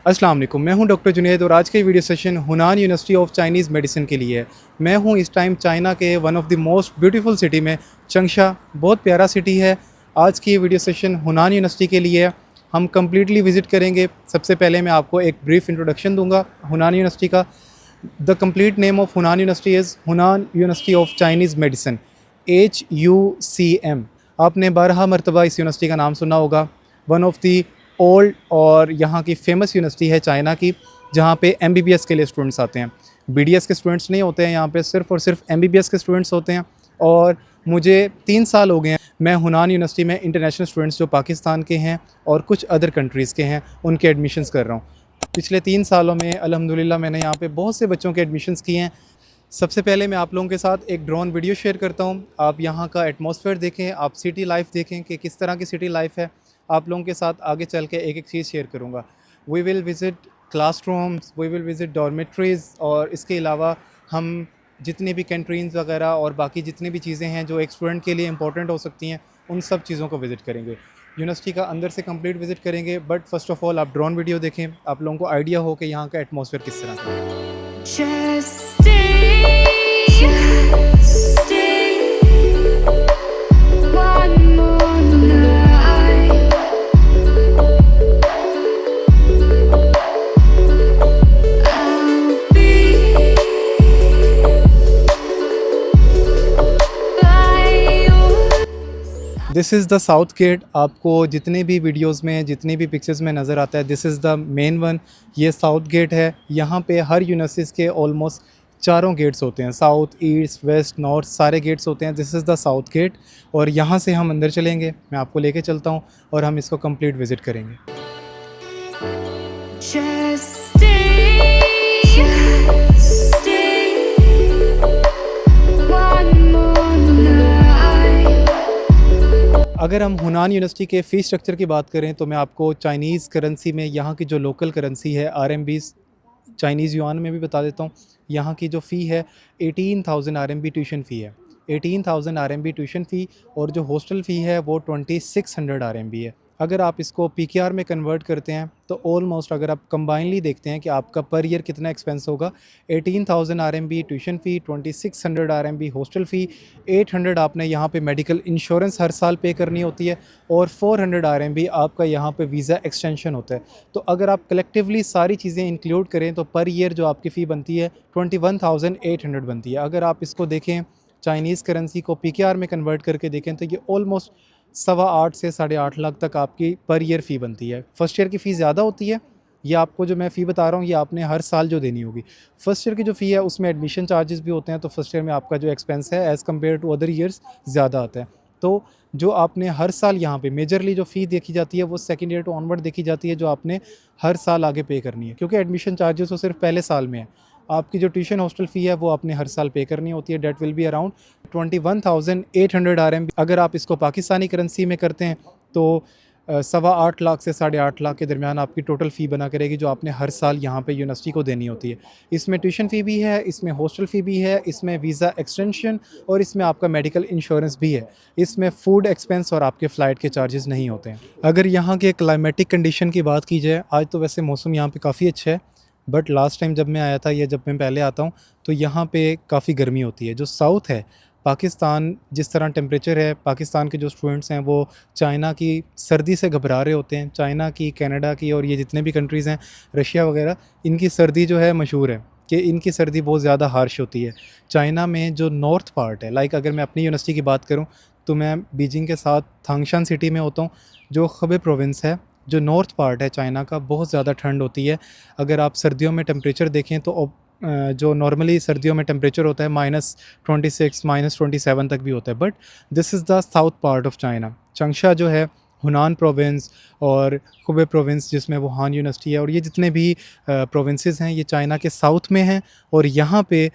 अस्सलाम वालेकुम, मैं हूं डॉक्टर जुनैद और आज का ये video session Hunan University of Chinese medicine के लिए है। मैं हूं इस टाइम चाइना के one of the most beautiful city में, चंगशा। बहुत प्यारा सिटी है। आज की ये वीडियो सेशन हुनान यूनिवर्सिटी के लिए है। हम कम्प्लीटली विज़िट करेंगे। सबसे पहले मैं आपको एक ब्रीफ इंट्रोडक्शन दूंगा हुनान यूनिवर्सिटी का। The complete name of Hunan university is Hunan University of Chinese medicine, HUCM। आपने 12 मरतबा इस यूनिवर्सिटी का नाम सुना होगा। वन ऑफ दी ओल्ड और यहाँ की फ़ेमस यूनिवर्सिटी है चाइना की, जहाँ पे MBBS के लिए स्टूडेंट्स आते हैं। BDS के स्टूडेंट्स नहीं होते हैं यहाँ पे, सिर्फ़ और सिर्फ MBBS के स्टूडेंट्स होते हैं। और मुझे 3 साल हो गए हैं मैं हुनान यूनिवर्सिटी में इंटरनेशनल स्टूडेंट्स जो पाकिस्तान के हैं और कुछ अदर कंट्रीज़ के हैं उनके एडमिशन्स कर रहा हूँ। पिछले 3 सालों में अल्हम्दुलिल्लाह मैंने यहाँ पे बहुत से बच्चों के एडमिशन्स किए हैं। सबसे पहले मैं आप लोगों के साथ एक ड्रोन वीडियो शेयर करता हूँ। आप यहाँ का एटमॉस्फेयर देखें, आप सिटी लाइफ देखें कि किस तरह की सिटी लाइफ है। आप लोगों के साथ आगे चल के एक एक चीज़ शेयर करूँगा। We will visit classrooms, we will visit dormitories, और इसके अलावा हम जितनी भी कैंटीन्स वगैरह और बाकी जितनी भी चीज़ें हैं जो एक स्टूडेंट के लिए इंपॉर्टेंट हो सकती हैं, उन सब चीज़ों को विज़िट करेंगे। यूनिवर्सिटी का अंदर से कंप्लीट विज़िट करेंगे, बट फर्स्ट ऑफ़ ऑल आप ड्रोन वीडियो देखें, आप लोगों को आइडिया हो कि यहाँ का एटमॉस्फेयर किस तरह का है। Just stay one more night. I'll be by your this is the south gate. आपको जितने भी वीडियोस में, जितनी भी पिक्चर्स में नज़र आता है, this is the main one. ये साउथ गेट है। यहाँ पे हर यूनिवर्सिटीज़ के ऑलमोस्ट चारों गेट्स होते हैं, साउथ, ईस्ट, वेस्ट, नॉर्थ, सारे गेट्स होते हैं। This is the south gate, और यहाँ से हम अंदर चलेंगे। मैं आपको लेके चलता हूँ और हम इसको कंप्लीट विज़िट करेंगे। just stay one more night. अगर हम हुनान यूनिवर्सिटी के फ़ी स्ट्रक्चर की बात करें तो मैं आपको चाइनीज़ करेंसी में यहाँ की जो लोकल करेंसी है RMB, चाइनीज़ युआन में भी बता देता हूँ। यहाँ की जो फ़ी है 18,000 RMB ट्यूशन फ़ी है। 18,000 RMB ट्यूशन फ़ी, और जो हॉस्टल फ़ी है वो 2600 RMB है। अगर आप इसको PKR में कन्वर्ट करते हैं तो ऑलमोस्ट, अगर आप कंबाइनली देखते हैं कि आपका पर ईयर कितना एक्सपेंस होगा, 18,000 RMB tuition fee, 2600 RMB hostel fee, 800 आपने यहाँ पे मेडिकल इंश्योरेंस हर साल पे करनी होती है, और 400 RMB आपका यहाँ पे वीज़ा एक्सटेंशन होता है। तो अगर आप कलेक्टिवली सारी चीज़ें इंक्लूड करें तो पर ईयर जो आपकी फ़ी बनती है 21,800 बनती है। अगर आप इसको देखें, चाइनीज़ करेंसी को PKR में कन्वर्ट करके देखें तो ये ऑलमोस्ट 8.25 से 8.5 लाख तक आपकी पर ईयर फ़ी बनती है। फ़र्स्ट ईयर की फ़ी ज़्यादा होती है। ये आपको जो मैं फ़ी बता रहा हूँ ये आपने हर साल जो देनी होगी। फ़र्स्ट ईयर की जो फ़ी है उसमें एडमिशन चार्जेस भी होते हैं, तो फर्स्ट ईयर में आपका जो एक्सपेंस है as compare to other years ज़्यादा आता है। तो जो आपने हर साल यहाँ पे मेजरली जो फ़ी देखी जाती है वो सेकंड ईयर टू ऑनवर्ड देखी जाती है, जो आपने हर साल आगे पे करनी है, क्योंकि एडमिशन चार्जेस तो सिर्फ पहले साल में है। आपकी जो ट्यूशन हॉस्टल फ़ी है वो आपने हर साल पे करनी होती है। That will be around 21,800 RMB। अगर आप इसको पाकिस्तानी करेंसी में करते हैं तो 8.25 लाख से 8.5 लाख के दरमियान आपकी टोटल फ़ी बना करेगी, जो आपने हर साल यहाँ पे यूनिवर्सिटी को देनी होती है। इसमें ट्यूशन फ़ी भी है, इसमें हॉस्टल फ़ी भी है, इसमें वीज़ा एक्सटेंशन, और इसमें आपका मेडिकल इंश्योरेंस भी है। इसमें फ़ूड एक्सपेंस और आपके फ़्लाइट के चार्जेस नहीं होते हैं। अगर यहाँ के क्लाइमेटिक कंडीशन की बात की जाए, आज तो वैसे मौसम यहाँ पे काफ़ी अच्छा है, बट लास्ट टाइम जब मैं आया था या जब मैं पहले आता हूँ तो यहाँ पे काफ़ी गर्मी होती है। जो साउथ है पाकिस्तान, जिस तरह टेम्परेचर है, पाकिस्तान के जो स्टूडेंट्स हैं वो चाइना की सर्दी से घबरा रहे होते हैं। चाइना की, कनाडा की, और ये जितने भी कंट्रीज़ हैं, रशिया वगैरह, इनकी सर्दी जो है मशहूर है कि इनकी सर्दी बहुत ज़्यादा हार्श होती है। चाइना में जो नॉर्थ पार्ट है, लाइक अगर मैं अपनी यूनिवर्सिटी की बात करूँ तो मैं बीजिंग के साथ थांगशान सिटी में होता हूँ। जो खबे प्रोविंस है, जो नॉर्थ पार्ट है चाइना का, बहुत ज़्यादा ठंड होती है। अगर आप सर्दियों में टेम्परेचर देखें तो जो नॉर्मली सर्दियों में टेम्परेचर होता है -26 -27 तक भी होता है, but this is the south part of China. Changsha जो है, हुनान प्रोविंस और खुबे प्रोविंस जिसमें वुहान यूनिवर्सिटी है, और ये जितने भी प्रोविंसेस हैं ये चाइना के साउथ में हैं। और यहाँ पे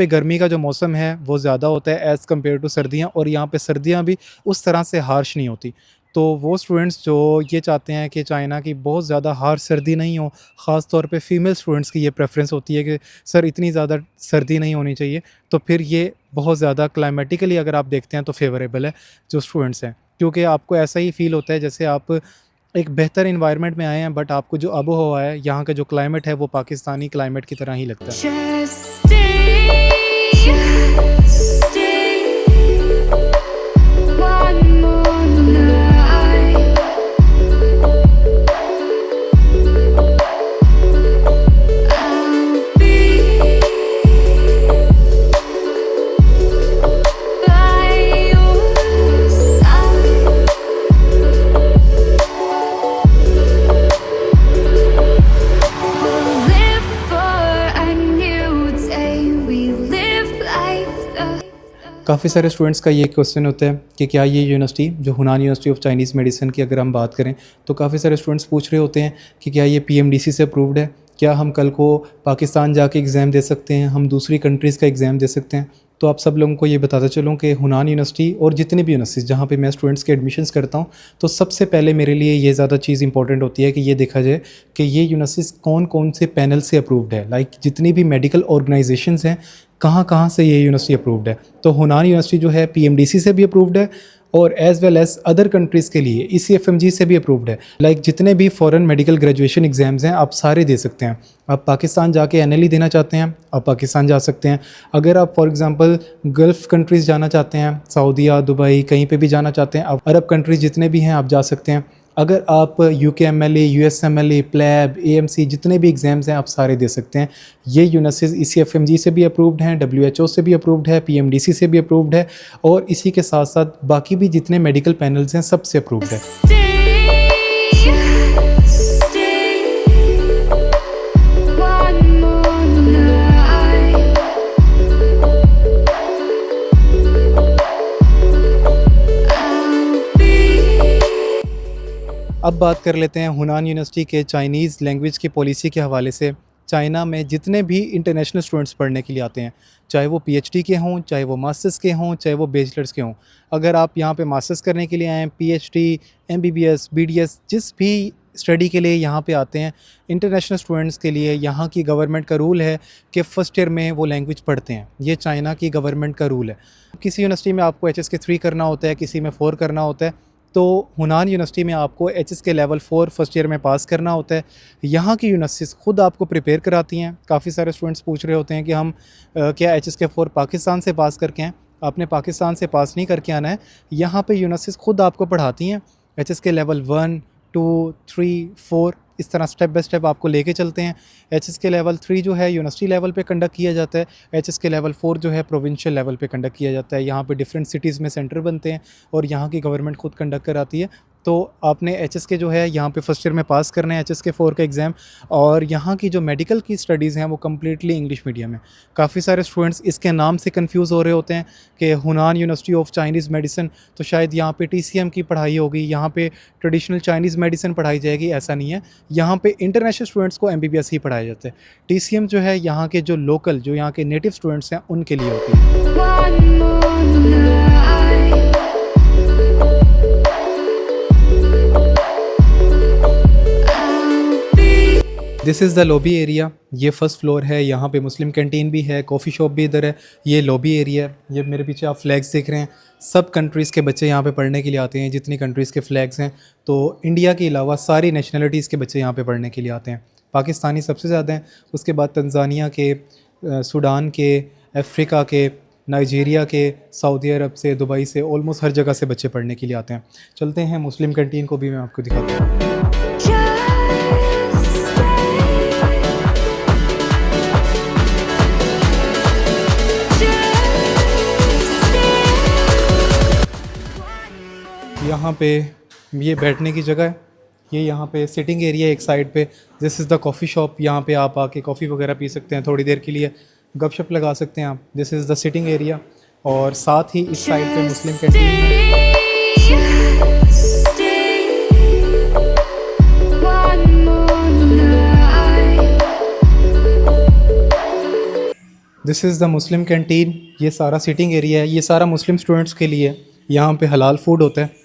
गर्मी का जो मौसम है वो ज़्यादा होता है एज़ कम्पेयर टू सर्दियाँ, और यहाँ पे सर्दियाँ भी उस तरह से हार्श नहीं होती। तो वो स्टूडेंट्स जो ये चाहते हैं कि चाइना की बहुत ज़्यादा हार्श सर्दी नहीं हो, ख़ास तौर पे फ़ीमेल स्टूडेंट्स की ये प्रेफरेंस होती है कि सर इतनी ज़्यादा सर्दी नहीं होनी चाहिए, तो फिर ये बहुत ज़्यादा क्लाइमेटिकली अगर आप देखते हैं तो फेवरेबल है जो स्टूडेंट्स हैं, क्योंकि आपको ऐसा ही फ़ील होता है जैसे आप एक बेहतर इन्वायरमेंट में आए हैं, बट आपको जो आबो हवा है, यहाँ का जो क्लाइमेट है, वो पाकिस्तानी क्लाइमेट की तरह ही लगता है। Just stay one more night. I'll be by your side. We'll live for a new day. We live life the काफ़ी सारे स्टूडेंट्स का ये क्वेश्चन होता है कि क्या ये यूनिवर्सिटी जो हुनान यूनिवर्सिटी ऑफ चाइनीज़ मेडिसिन की अगर हम बात करें, तो काफ़ी सारे स्टूडेंट्स पूछ रहे होते हैं कि क्या ये पीएमडीसी से अप्रूव्ड है, क्या हम कल को पाकिस्तान जाके एग्ज़ाम दे सकते हैं, हम दूसरी कंट्रीज़ का एग्ज़ाम दे सकते हैं। तो आप सब लोगों को ये बताता चलूँ कि हुनान यूनिवर्सिटी और जितनी भी यूनिवर्सिटीज़ जहाँ पे मैं स्टूडेंट्स के एडमिशन्स करता हूँ, तो सबसे पहले मेरे लिए ये ज़्यादा चीज़ इंपॉर्टेंट होती है कि ये देखा जाए कि ये यूनिवर्सिटीज़ कौन कौन से पैनल से अप्रूव्ड है। लाइक जितनी भी मेडिकल ऑर्गेनाइजेशंस हैं, कहाँ कहाँ से ये यूनिवर्सिटी अप्रूव्ड है। तो हुनान यूनिवर्सिटी जो है पीएमडीसी से भी अप्रूव्ड है और as well as other countries के लिए ECFMG से भी अप्रूव्ड है। लाइक जितने भी फॉरेन मेडिकल ग्रेजुएशन एग्ज़ाम्स हैं, आप सारे दे सकते हैं। आप पाकिस्तान जाके NLE देना चाहते हैं, आप पाकिस्तान जा सकते हैं। अगर आप फॉर एग्जांपल गल्फ़ कंट्रीज़ जाना चाहते हैं, सऊदीया, दुबई, कहीं पे भी जाना चाहते हैं, आप अरब कंट्रीज़ जितने भी हैं आप जा सकते हैं। अगर आप UKMLE, USMLE, प्लैब, AMC जितने भी एग्ज़ाम्स हैं आप सारे दे सकते हैं। ये यूनिवर्सिटीज़ ECFMG से भी अप्रूव्ड हैं, WHO से भी अप्रूव्ड है, PMDC से भी अप्रूव्ड है और इसी के साथ साथ बाकी भी जितने मेडिकल पैनल्स हैं सबसे अप्रूव्ड है। stay one more night. I'll be अब बात कर लेते हैं हुनान यूनिवर्सिटी के चाइनीज़ लैंग्वेज की पॉलिसी के हवाले से। चाइना में जितने भी इंटरनेशनल स्टूडेंट्स पढ़ने के लिए आते हैं, चाहे वो PhD के हों, चाहे वो मास्टर्स के हों, चाहे वो बैचलर्स के हों, अगर आप यहाँ पे मास्टर्स करने के लिए आएँ, PhD, MBBS, BDS जिस भी स्टडी के लिए यहाँ पे आते हैं, इंटरनेशनल स्टूडेंट्स के लिए यहाँ की गवर्नमेंट का रूल है कि फ़र्स्ट ईयर में वो लैंग्वेज पढ़ते हैं। ये चाइना की गवर्नमेंट का रूल है। किसी यूनिवर्सिटी में आपको HSK 3 करना होता है, किसी में 4 करना होता है, तो हुनान यूनिवर्सिटी में आपको HSK लेवल 4 फर्स्ट ईयर में पास करना होता है। यहाँ की यूनिवर्सिटीज़ खुद आपको प्रिपेयर कराती हैं। काफ़ी सारे स्टूडेंट्स पूछ रहे होते हैं कि हम क्या HSK 4 पाकिस्तान से पास करके हैं। आपने पाकिस्तान से पास नहीं करके आना है, यहाँ पे यूनिवर्सिटीज़ खुद आपको पढ़ाती हैं। HSK लेवल 1, 2, 3, 4 इस तरह स्टेप बाय स्टेप आपको लेके चलते हैं। HSK लेवल 3 जो है यूनिवर्सिटी लेवल पे कंडक्ट किया जाता है, HSK लेवल 4 जो है प्रोविंशियल लेवल पे कंडक्ट किया जाता है। यहाँ पे डिफरेंट सिटीज़ में सेंटर बनते हैं और यहाँ की गवर्नमेंट खुद कंडक्ट कराती है। तो आपने HSK जो है यहाँ पे फर्स्ट ईयर में पास करना है HSK 4 का एग्ज़ाम। और यहाँ की जो मेडिकल की स्टडीज़ हैं वो कम्प्लीटली इंग्लिश मीडियम है। काफ़ी सारे स्टूडेंट्स इसके नाम से कंफ्यूज हो रहे होते हैं कि हुनान यूनिवर्सिटी ऑफ चाइनीज़ मेडिसिन, तो शायद यहाँ पे TCM की पढ़ाई होगी, यहाँ पे ट्रेडिशनल चाइनीज़ मेडिसिन पढ़ाई जाएगी। ऐसा नहीं है, यहाँ पे इंटरनेशनल स्टूडेंट्स को MBBS ही पढ़ाया जाता है। TCM जो है यहाँ के जो लोकल, जो यहाँ के नेटिव स्टूडेंट्स हैं उनके लिए होती है। one more night. I'll be this is the lobby area. ये फर्स्ट फ्लोर है, यहाँ पे मुस्लिम कैंटीन भी है, कॉफ़ी शॉप भी इधर है। ये लॉबी एरिया है। ये मेरे पीछे आप फ्लैग्स देख रहे हैं, सब कंट्रीज़ के बच्चे यहाँ पे पढ़ने के लिए आते हैं। जितनी कंट्रीज़ के फ्लैग्स हैं, तो इंडिया के अलावा सारी नेशनलिटीज़ के बच्चे यहाँ पे पढ़ने के लिए आते हैं। पाकिस्तानी सबसे ज़्यादा हैं, उसके बाद तंजानिया के, सूडान के, अफ्रीका के, नाइजीरिया के, सऊदी अरब से, दुबई से, ऑलमोस्ट हर जगह से बच्चे पढ़ने के लिए आते हैं। चलते हैं मुस्लिम कैंटीन को भी मैं आपको दिखाता हूँ। just यहाँ पे ये बैठने की जगह है, ये यहाँ पे सिटिंग एरिया एक साइड पे। This is the coffee shop. यहाँ पे आप आके कॉफ़ी वगैरह पी सकते हैं, थोड़ी देर के लिए गपशप लगा सकते हैं आप। This is the sitting area और साथ ही इस साइड पे मुस्लिम कैंटीन है। This is the Muslim canteen. ये सारा सिटिंग एरिया है, ये सारा मुस्लिम स्टूडेंट्स के लिए। यहाँ पे हलाल फूड होता है।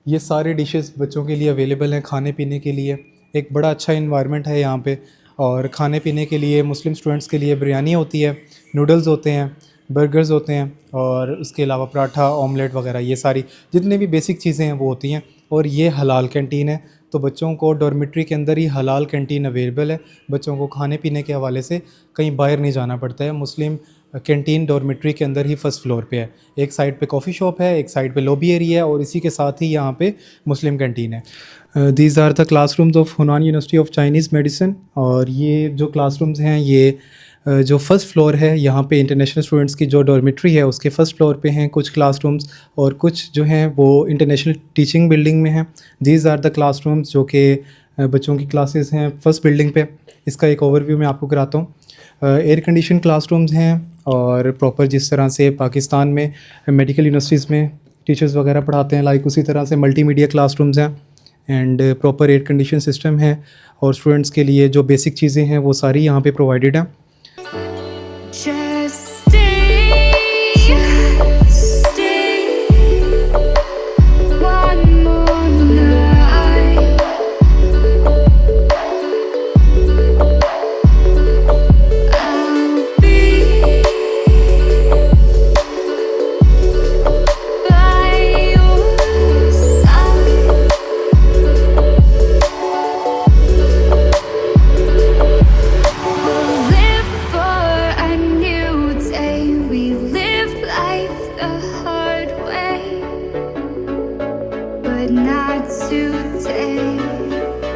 ये सारे डिशेस बच्चों के लिए अवेलेबल हैं खाने पीने के लिए। एक बड़ा अच्छा इन्वायरमेंट है यहाँ पे। और खाने पीने के लिए मुस्लिम स्टूडेंट्स के लिए बिरयानी होती है, नूडल्स होते हैं, बर्गर्स होते हैं और उसके अलावा पराठा, ऑमलेट वगैरह ये सारी जितनी भी बेसिक चीज़ें हैं वो होती हैं। और ये हलाल कैंटीन है, तो बच्चों को डॉर्मेट्री के अंदर ही हलाल कैंटीन अवेलेबल है। बच्चों को खाने पीने के हवाले से कहीं बाहर नहीं जाना पड़ता है। मुस्लिम कैंटीन डॉर्मेट्री के अंदर ही फर्स्ट फ्लोर पे है। एक साइड पे कॉफ़ी शॉप है, एक साइड पे लॉबी एरिया है और इसी के साथ ही यहाँ पे मुस्लिम कैंटीन है। These are the classrooms of Hunan University of Chinese Medicine. और ये जो क्लासरूम्स हैं ये जो फर्स्ट फ्लोर है यहाँ पे इंटरनेशनल स्टूडेंट्स की जो डॉर्मेट्री है उसके फ़र्स्ट फ्लोर पे हैं कुछ क्लासरूम्स, और कुछ जो हैं वो इंटरनेशनल टीचिंग बिल्डिंग में हैं। दीज आर द क्लासरूम्स जो कि बच्चों की क्लासेस हैं फर्स्ट बिल्डिंग पे। इसका एक ओवरव्यू मैं आपको कराता हूँ। एयर कंडीशन क्लासरूम्स हैं और प्रॉपर जिस तरह से पाकिस्तान में मेडिकल यूनिवर्सिटीज़ में टीचर्स वगैरह पढ़ाते हैं, लाइक उसी तरह से मल्टीमीडिया क्लासरूम्स हैं and proper air condition system है। और स्टूडेंट्स के लिए जो बेसिक चीज़ें हैं वो सारी यहाँ पे प्रोवाइडेड हैं। Just stay one more night. I'll be by your side. We'll live for a new day. We live life the hard way, but not today.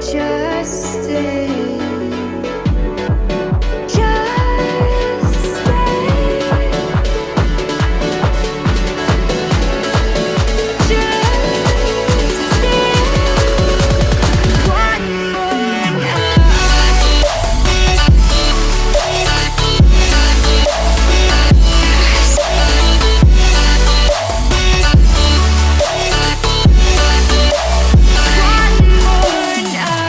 Just stay. Just stay. Just stay. One more night. One more night.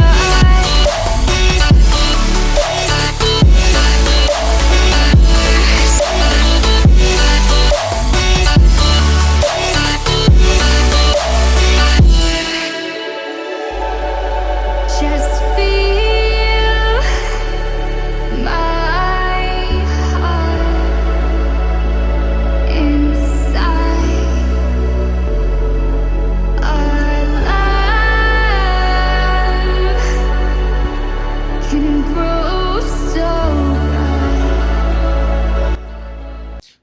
Just feel my heart inside. Our love can grow so bright.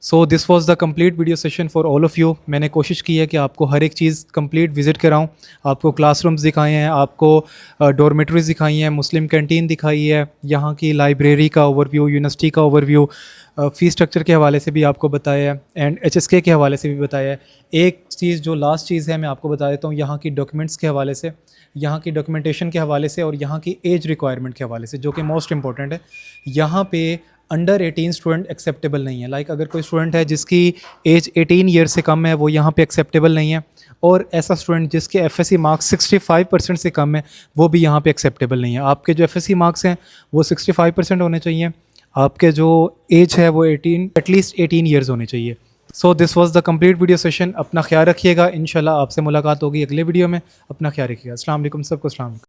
So this was the complete video session for all of you. मैंने कोशिश की है कि आपको हर एक चीज़ complete visit कराऊं। आपको classrooms दिखाए हैं, आपको डॉर्मेटरीज दिखाई हैं, मुस्लिम कैंटीन दिखाई है, यहाँ की लाइब्रेरी का ओवरव्यू, यूनिवर्सिटी का ओवरव्यू, फ़ी स्ट्रक्चर के हवाले से भी आपको बताया है एंड HSK के हवाले से भी बताया है। एक चीज़ जो लास्ट चीज़ है मैं आपको बता देता हूँ, यहाँ की डॉक्यूमेंट्स के हवाले से, यहाँ की डॉक्यूमेंटेशन के हवाले से और यहाँ की एज रिक्वायरमेंट के हवाले से, जो कि मोस्ट इंपॉर्टेंट है। यहाँ पे अंडर 18 स्टूडेंट एक्सेप्टेबल नहीं है। लाइक अगर कोई स्टूडेंट है जिसकी एज 18 ईयर से कम है वो यहाँ पे एक्सेप्टेबल नहीं है, और ऐसा स्टूडेंट जिसके FSC मार्क्स 65% से कम है वो भी यहाँ पे एक्सेप्टेबल नहीं है। आपके जो FSC मार्क्स हैं वो 65% होने चाहिए, आपके जो एज है वो 18 एटलीस्ट 18 ईयर्स होने चाहिए। So this was the complete video session. अपना ख्याल रखिएगा, इंशाल्लाह आपसे मुलाकात होगी अगले वीडियो में। अपना ख्याल रखिएगा। अस्सलाम वालेकुम, सबको अस्सलाम वालेकुम।